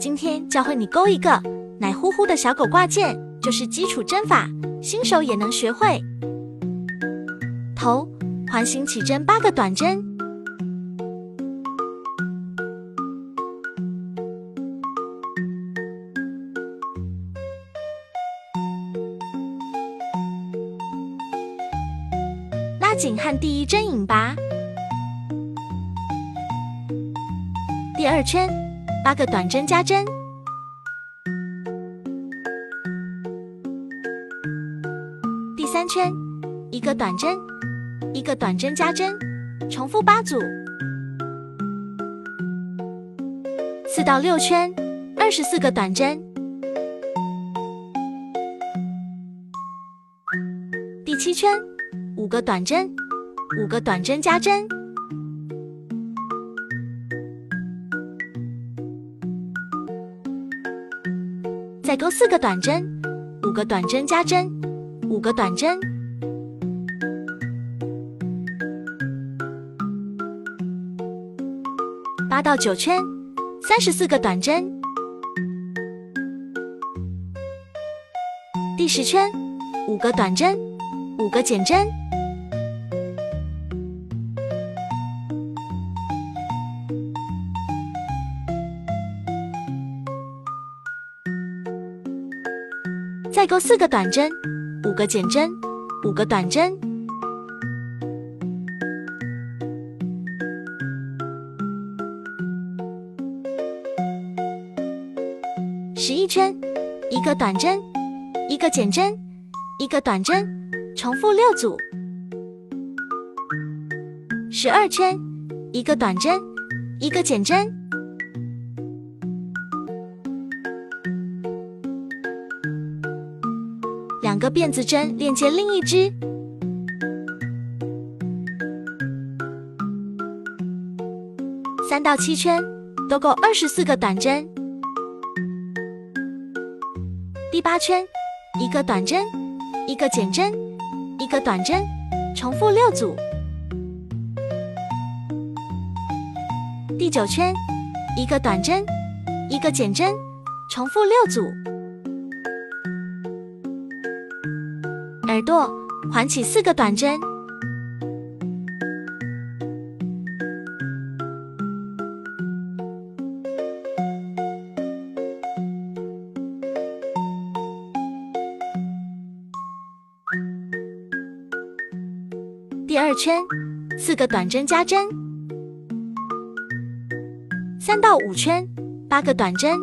今天教会你勾一个奶乎乎的小狗挂件，就是基础针法，新手也能学会。头环形起针8个短针，拉紧和第一针引拔。第二圈8个短针加针，第三圈1个短针1个短针加针，重复8组。4到6圈24个短针，第7圈5个短针5个短针加针，再勾4个短针5个短针加针5个短针，8到9圈34个短针，第10圈5个短针5个减针，再勾4个短针5个减针5个短针，11圈1个短针1个减针1个短针，重复6组。12圈1个短针1个减针，两个辫子针链接另一只，3到7圈都够24个短针。第8圈1个短针1个减针1个短针，重复6组。第9圈1个短针1个减针，重复6组。耳朵环起4个短针，第2圈4个短针加针，3到5圈8个短针，